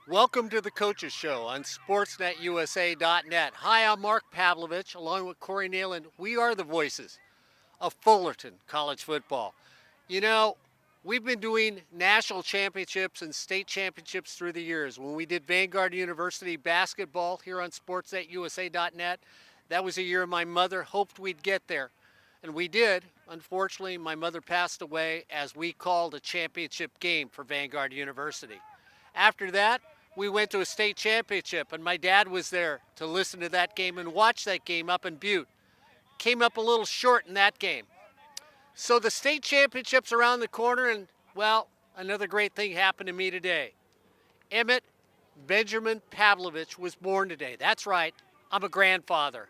Welcome to the Coaches Show on SportsNetUSA.net. Hi, I'm Mark Pavlovich, along with Corey Nealon. We are the voices of Fullerton college football. You know, we've been doing national championships and state championships through the years. When we did Vanguard University basketball here on SportsNetUSA.net, that was a year my mother hoped we'd get there. And we did. Unfortunately, my mother passed away as we called a championship game for Vanguard University. After that, we went to a state championship, and my dad was there to listen to that game and watch that game up in Butte. Came up a little short in that game. So the state championship's around the corner, and, well, another great thing happened to me today. Emmett Benjamin Pavlovich was born today. That's right, I'm a grandfather.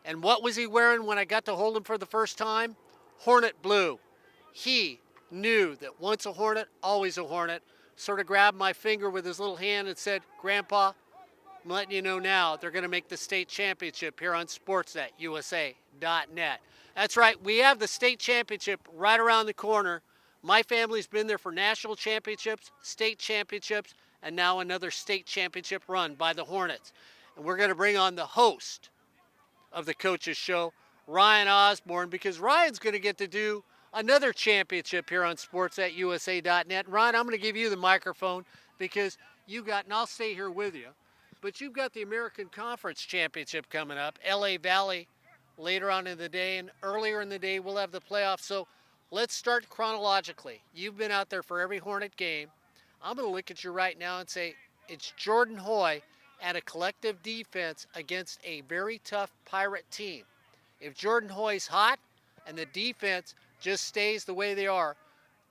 And what was he wearing when I got to hold him for the first time? Hornet blue. He knew that once a Hornet, always a Hornet. Sort of grabbed my finger with his little hand and said, "Grandpa, I'm letting you know now they're going to make the state championship here on SportsNetUSA.net." That's right, we have the state championship right around the corner. My family's been there for national championships, state championships, and now another state championship run by the Hornets. And we're going to bring on the host of the Coaches Show, Ryan Osborn, because Ryan's going to get to do another championship here on sports@usa.net. Ryan, I'm going to give you the microphone because you got, and I'll stay here with you, but you've got the American Conference Championship coming up, LA Valley later on in the day, and earlier in the day we'll have the playoffs. So let's start chronologically. You've been out there for every Hornet game. I'm going to look at you right now and say it's Jordan Hoy and a collective defense against a very tough Pirate team. If Jordan Hoy's hot and the defense just stays the way they are,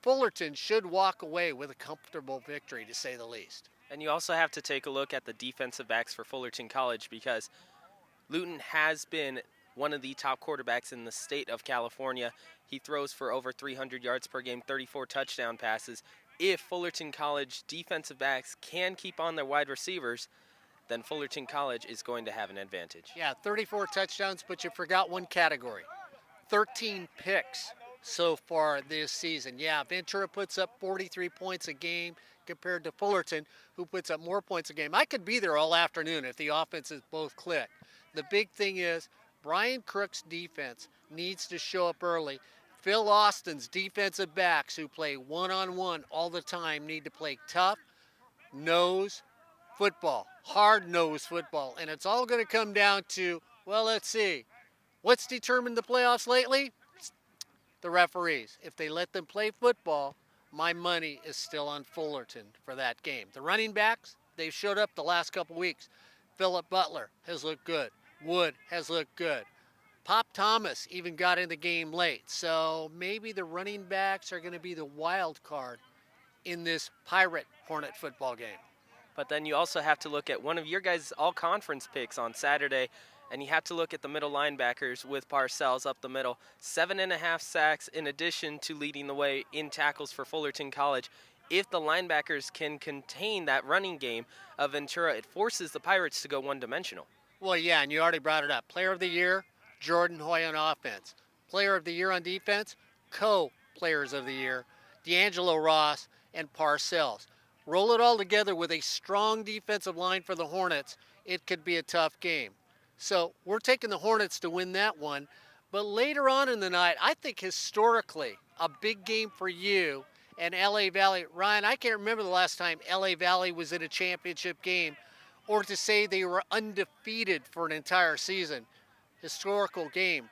Fullerton should walk away with a comfortable victory, to say the least. And you also have to take a look at the defensive backs for Fullerton College because Luton has been one of the top quarterbacks in the state of California. He throws for over 300 yards per game, 34 touchdown passes. If Fullerton College defensive backs can keep on their wide receivers, then Fullerton College is going to have an advantage. Yeah, 34 touchdowns, but you forgot one category. 13 picks so far this season. Yeah, Ventura puts up 43 points a game compared to Fullerton, who puts up more points a game. I could be there all afternoon if the offenses both click. The big thing is Brian Crook's defense needs to show up early. Phil Austin's defensive backs, who play one-on-one all the time, need to play tough nose football, hard-nosed football. And it's all going to come down to, well, let's see. What's determined the playoffs lately? The referees. If they let them play football, my money is still on Fullerton for that game. The running backs, they've showed up the last couple weeks. Philip Butler has looked good. Wood has looked good. Pop Thomas even got in the game late. So maybe the running backs are going to be the wild card in this Pirate Hornet football game. But then you also have to look at one of your guys' all-conference picks on Saturday, and you have to look at the middle linebackers with Parcells up the middle. 7.5 sacks in addition to leading the way in tackles for Fullerton College. If the linebackers can contain that running game of Ventura, it forces the Pirates to go one-dimensional. Well, yeah, and you already brought it up. Player of the Year, Jordan Hoy on offense. Player of the Year on defense, co-players of the year, D'Angelo Ross and Parcells. Roll it all together with a strong defensive line for the Hornets, it could be a tough game. So we're taking the Hornets to win that one. But later on in the night, I think historically, a big game for you and LA Valley. Ryan, I can't remember the last time LA Valley was in a championship game, or to say they were undefeated for an entire season. Historical game,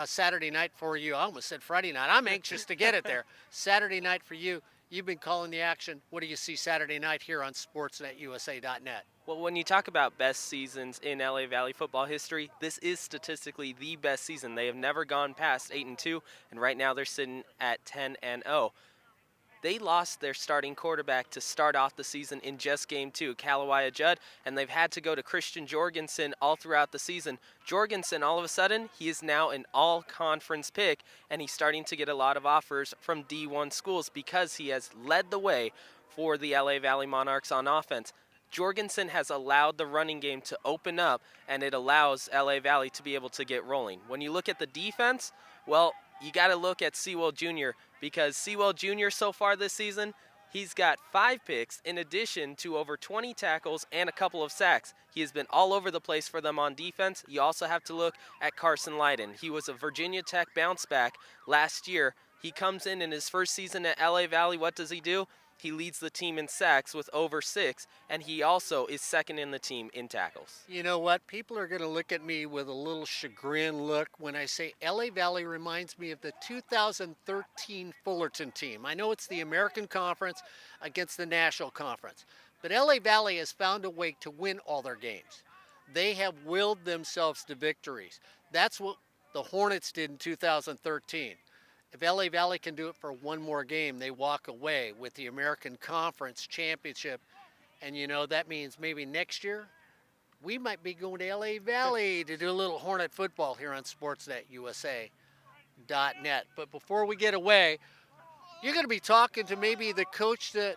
Saturday night for you. I almost said Friday night. I'm anxious to get it there. Saturday night for you. You've been calling the action. What do you see Saturday night here on SportsNetUSA.net? Well, when you talk about best seasons in LA Valley football history, this is statistically the best season. They have never gone past 8-2, and right now they're sitting at 10-0. They lost their starting quarterback to start off the season in just game 2, Kalawaya Judd, and they've had to go to Christian Jorgensen all throughout the season. Jorgensen, all of a sudden, he is now an all-conference pick, and he's starting to get a lot of offers from D1 schools because he has led the way for the LA Valley Monarchs on offense. Jorgensen has allowed the running game to open up, and it allows LA Valley to be able to get rolling. When you look at the defense, well, you got to look at Sewell Jr. because Sewell Jr. so far this season, He's got 5 picks in addition to over 20 tackles and a couple of sacks. He has been all over the place for them on defense. You also have to look at Carson Lyden. He was a Virginia Tech bounce back last year. He comes in his first season at LA Valley. What does he do? He leads the team in sacks with over 6, and he also is second in the team in tackles. You know what? People are going to look at me with a little chagrin look when I say LA Valley reminds me of the 2013 Fullerton team. I know it's the American Conference against the National Conference, but LA Valley has found a way to win all their games. They have willed themselves to victories. That's what the Hornets did in 2013. If LA Valley can do it for one more game, they walk away with the American Conference Championship. And you know, that means maybe next year we might be going to LA Valley to do a little Hornet football here on SportsNetUSA.net. But before we get away, you're going to be talking to maybe the coach that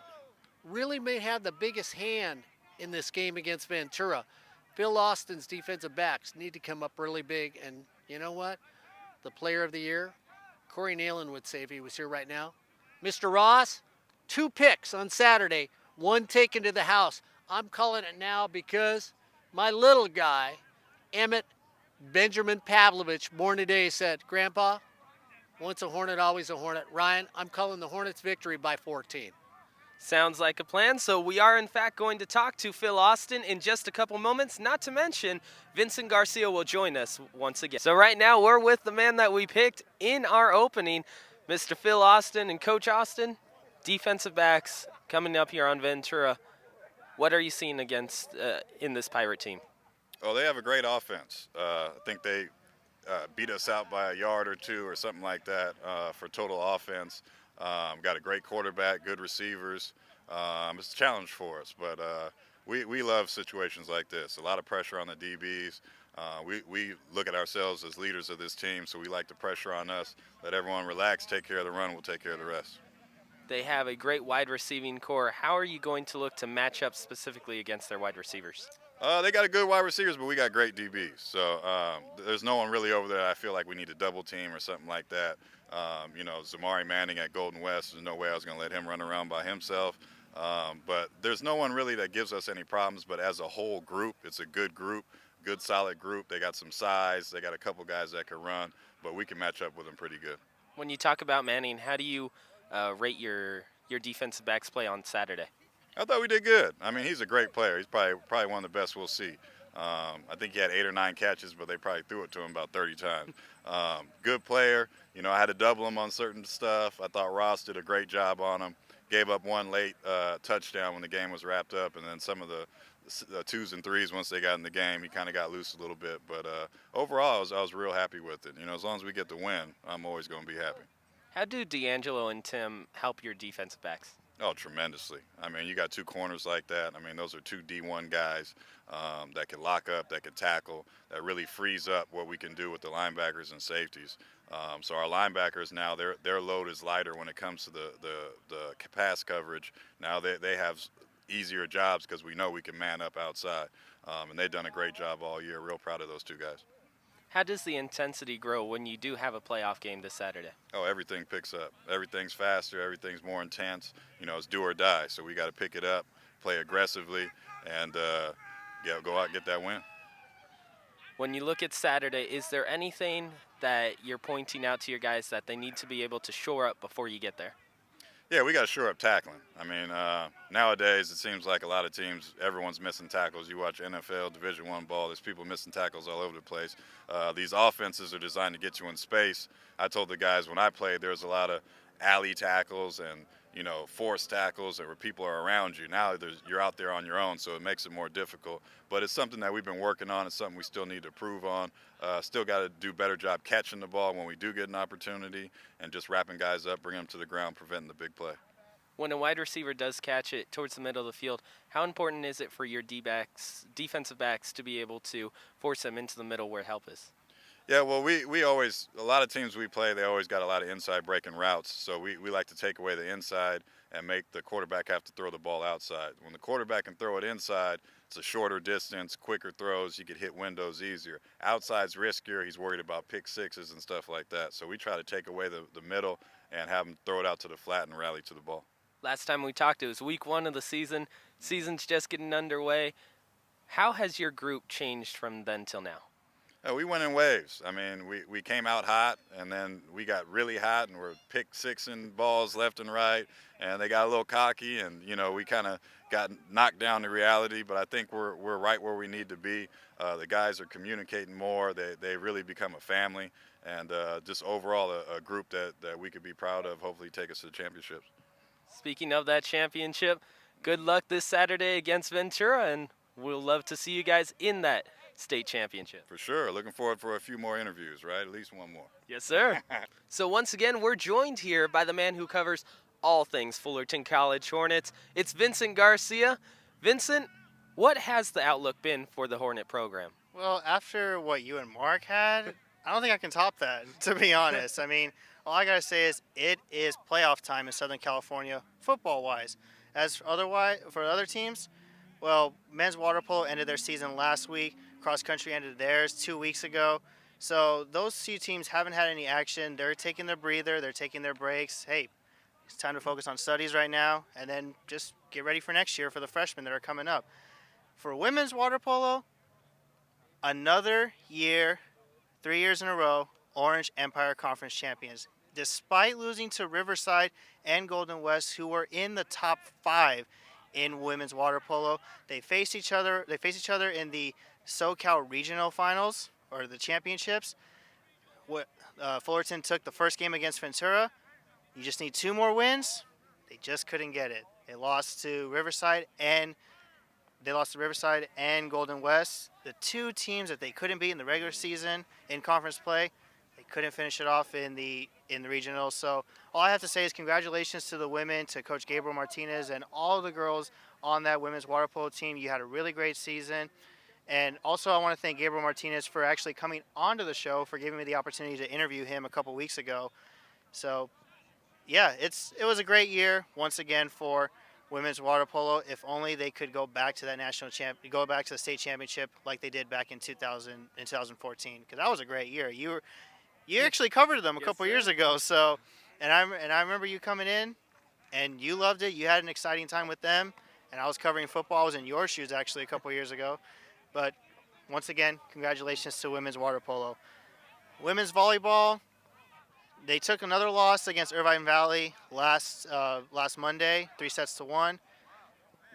really may have the biggest hand in this game against Ventura. Phil Austin's defensive backs need to come up really big. And you know what? The player of the year, Corey Nalen would say if he was here right now. Mr. Ross, 2 picks on Saturday, 1 taken to the house. I'm calling it now because my little guy, Emmett Benjamin Pavlovich, born today, said, Grandpa, once a Hornet, always a Hornet. Ryan, I'm calling the Hornets victory by 14. Sounds like a plan. So we are, in fact, going to talk to Phil Austin in just a couple moments. Not to mention, Vincent Garcia will join us once again. So right now, we're with the man that we picked in our opening, Mr. Phil Austin. And Coach Austin, defensive backs coming up here on Ventura. What are you seeing against in this Pirate team? Oh, they have a great offense. I think they beat us out by a yard or 2 or something like that for total offense. Got a great quarterback, good receivers. It's a challenge for us, but we love situations like this. A lot of pressure on the DBs. We look at ourselves as leaders of this team, so we like the pressure on us. Let everyone relax, take care of the run, we'll take care of the rest. They have a great wide receiving core. How are you going to look to match up specifically against their wide receivers? They got a good wide receivers, but we got great DBs. So there's no one really over there I feel like we need to double team or something like that. Zamari Manning at Golden West, there's no way I was going to let him run around by himself. But there's no one really that gives us any problems. But as a whole group, it's a good group, good solid group. They got some size. They got a couple guys that can run, but we can match up with them pretty good. When you talk about Manning, how do you rate your defensive backs play on Saturday? I thought we did good. I mean, he's a great player. He's probably one of the best we'll see. I think he had 8 or 9 catches, but they probably threw it to him about 30 times. Good player. You know, I had to double him on certain stuff. I thought Ross did a great job on him. Gave up 1 late touchdown when the game was wrapped up, and then some of the 2s and 3s once they got in the game, he kind of got loose a little bit. But overall, I was real happy with it. You know, as long as we get the win, I'm always going to be happy. How do D'Angelo and Tim help your defensive backs? Oh, tremendously. I mean, you got 2 corners like that. I mean, those are 2 D1 guys that can lock up, that can tackle, that really frees up what we can do with the linebackers and safeties. So our linebackers now, their load is lighter when it comes to the pass coverage. Now they have easier jobs because we know we can man up outside. And they've done a great job all year. Real proud of those 2 guys. How does the intensity grow when you do have a playoff game this Saturday? Oh, everything picks up. Everything's faster. Everything's more intense. You know, it's do or die. So we got to pick it up, play aggressively, and go out and get that win. When you look at Saturday, is there anything that you're pointing out to your guys that they need to be able to shore up before you get there? Yeah, we got to shore up tackling. I mean, nowadays it seems like a lot of teams, everyone's missing tackles. You watch NFL, Division I ball, there's people missing tackles all over the place. These offenses are designed to get you in space. I told the guys when I played, there was a lot of alley tackles and, you know, forced tackles where people are around you. Now you're out there on your own, so it makes it more difficult. But it's something that we've been working on. It's something we still need to improve on. Still got to do a better job catching the ball when we do get an opportunity and just wrapping guys up, bringing them to the ground, preventing the big play. When a wide receiver does catch it towards the middle of the field, how important is it for your defensive backs to be able to force them into the middle where help is? Yeah, well, we always, a lot of teams we play, they always got a lot of inside breaking routes. So we like to take away the inside and make the quarterback have to throw the ball outside. When the quarterback can throw it inside, it's a shorter distance, quicker throws. You could hit windows easier. Outside's riskier. He's worried about pick sixes and stuff like that. So we try to take away the middle and have him throw it out to the flat and rally to the ball. Last time we talked, it was week 1 of the season. Season's just getting underway. How has your group changed from then till now? We went in waves. I mean, we came out hot, and then we got really hot, and we're pick-sixing balls left and right, and they got a little cocky, and we kind of got knocked down to reality. But I think we're right where we need to be. The guys are communicating more. They really become a family, and just overall a group that we could be proud of. Hopefully, take us to the championships. Speaking of that championship, good luck this Saturday against Ventura, and we'll love to see you guys in that state championship. For sure. Looking forward for a few more interviews, right? At least one more. Yes, sir. So once again, we're joined here by the man who covers all things Fullerton College Hornets. It's Vincent Garcia. Vincent, what has the outlook been for the Hornet program? Well, after what you and Mark had, I don't think I can top that, to be honest. I mean, all I got to say is it is playoff time in Southern California, football-wise. As otherwise, for other teams, well, men's water polo ended their season last week. Cross country ended theirs 2 weeks ago. So those two teams haven't had any action. They're taking their breather. They're taking their breaks. Hey, it's time to focus on studies right now, and then just get ready for next year for the freshmen that are coming up. For women's water polo, another year, 3 years in a row, Orange Empire Conference champions. Despite losing to Riverside and Golden West, who were in the top 5 in women's water polo, they faced each other. They faced each other in the SoCal Regional Finals, or the championships. Fullerton took the first game against Ventura. You just need 2 more wins. They just couldn't get it. They lost to Riverside and Golden West, the 2 teams that they couldn't beat in the regular season in conference play. They couldn't finish it off in the regional. So all I have to say is congratulations to the women, to Coach Gabriel Martinez, and all the girls on that women's water polo team. You had a really great season. And also I want to thank Gabriel Martinez for actually coming onto the show, for giving me the opportunity to interview him a couple weeks ago. So yeah, it was a great year once again for women's water polo. If only they could go back to that go back to the state championship like they did back in 2014, because that was a great year. You actually covered them a couple years ago. So, and I remember you coming in, and you loved it. You had an exciting time with them, and I was covering football. I was in your shoes actually a couple years ago. But once again, congratulations to women's water polo. Women's volleyball, they took another loss against Irvine Valley last Monday, 3-1.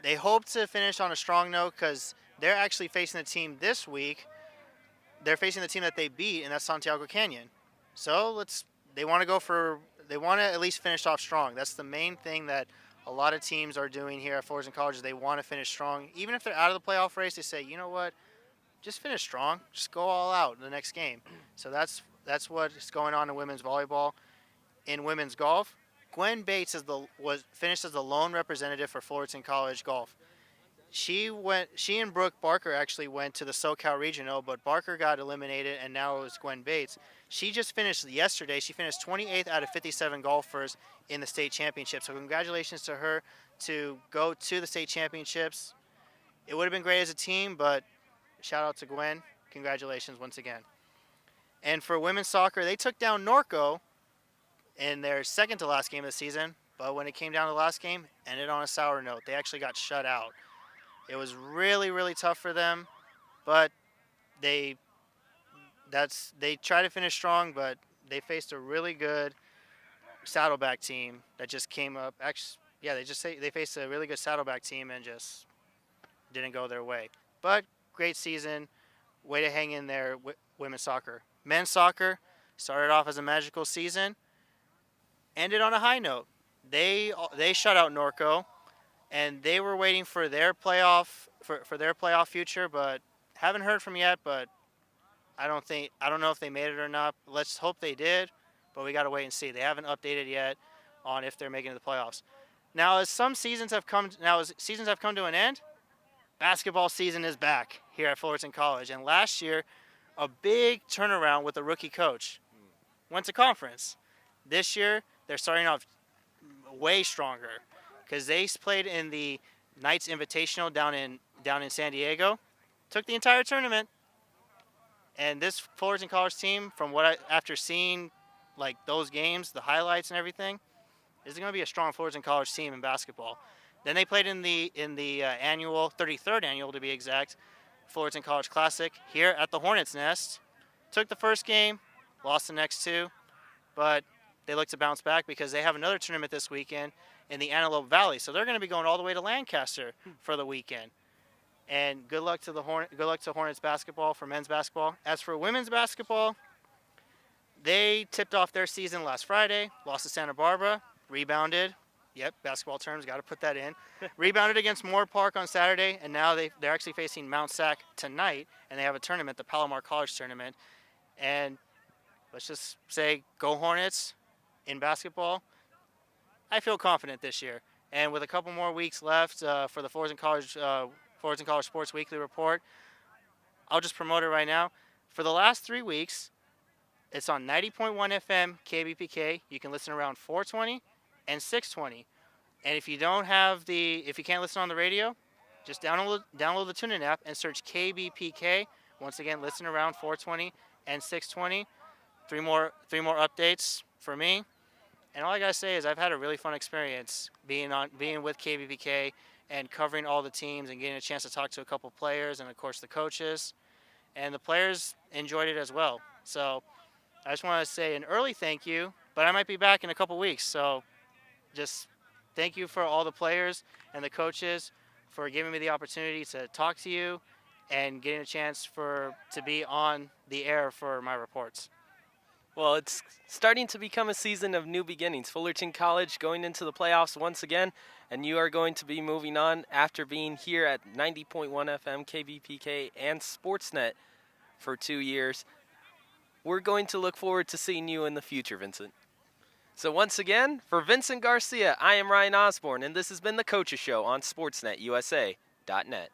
They hope to finish on a strong note, because they're actually facing the team this week. They're facing the team that they beat, and that's Santiago Canyon. So they want to at least finish off strong. That's the main thing that a lot of teams are doing here at Fullerton College. They want to finish strong. Even if they're out of the playoff race, they say, you know what, just finish strong. Just go all out in the next game. So that's what's going on in women's volleyball. In women's golf, Gwen Bates finished as the lone representative for Fullerton College golf. She and Brooke Barker actually went to the SoCal Regional, but Barker got eliminated, and now it was Gwen Bates. She just finished yesterday. She finished 28th out of 57 golfers in the state championship. So congratulations to her to go to the state championships. It would have been great as a team, but shout out to Gwen. Congratulations once again. And for women's soccer, they took down Norco in their second to last game of the season, but when it came down to the last game, ended on a sour note. They actually got shut out. It was really, really tough for them, but they tried to finish strong, but they faced a really good Saddleback team that just came up. Actually, yeah, they faced a really good Saddleback team and just didn't go their way. But great season, way to hang in there. Women's soccer, men's soccer started off as a magical season, ended on a high note. They shut out Norco, and they were waiting for their playoff future, but haven't heard from yet. But I don't know if they made it or not. Let's hope they did, but we got to wait and see. They haven't updated yet on if they're making it to the playoffs. Now, as seasons have come to an end, basketball season is back here at Fullerton College. And last year, a big turnaround with a rookie coach. Went to conference. This year, they're starting off way stronger, because they played in the Knights Invitational down in San Diego, took the entire tournament, and this Fullerton College team, after seeing like those games, the highlights and everything, this is going to be a strong Fullerton College team in basketball. Then they played in the annual 33rd annual to be exact, Fullerton College Classic here at the Hornets' Nest. Took the first game, lost the next two, but they look to bounce back because they have another tournament this weekend in the Antelope Valley. So they're going to be going all the way to Lancaster for the weekend. And good luck to Hornets basketball for men's basketball. As for women's basketball, they tipped off their season last Friday, lost to Santa Barbara, rebounded. Yep, basketball terms, got to put that in. Rebounded against Moore Park on Saturday, and now they're actually facing Mount Sac tonight, and they have a tournament, the Palomar College tournament. And let's just say, go Hornets in basketball. I feel confident this year. And with a couple more weeks left for the Fullerton College Sports Weekly Report, I'll just promote it right now. For the last 3 weeks, it's on 90.1 FM KBPK. You can listen around 420 and 620. And if you can't listen on the radio, just download the TuneIn app and search KBPK. Once again, listen around 420 and 620. Three more updates for me. And all I gotta say is I've had a really fun experience being with KBPK and covering all the teams and getting a chance to talk to a couple players and of course the coaches. And the players enjoyed it as well. So I just want to say an early thank you, but I might be back in a couple weeks. So just thank you for all the players and the coaches for giving me the opportunity to talk to you and getting a chance to be on the air for my reports. Well, it's starting to become a season of new beginnings. Fullerton College going into the playoffs once again, and you are going to be moving on after being here at 90.1 FM, KBPK, and Sportsnet for 2 years. We're going to look forward to seeing you in the future, Vincent. So once again, for Vincent Garcia, I am Ryan Osborn, and this has been The Coaches Show on SportsNetUSA.net.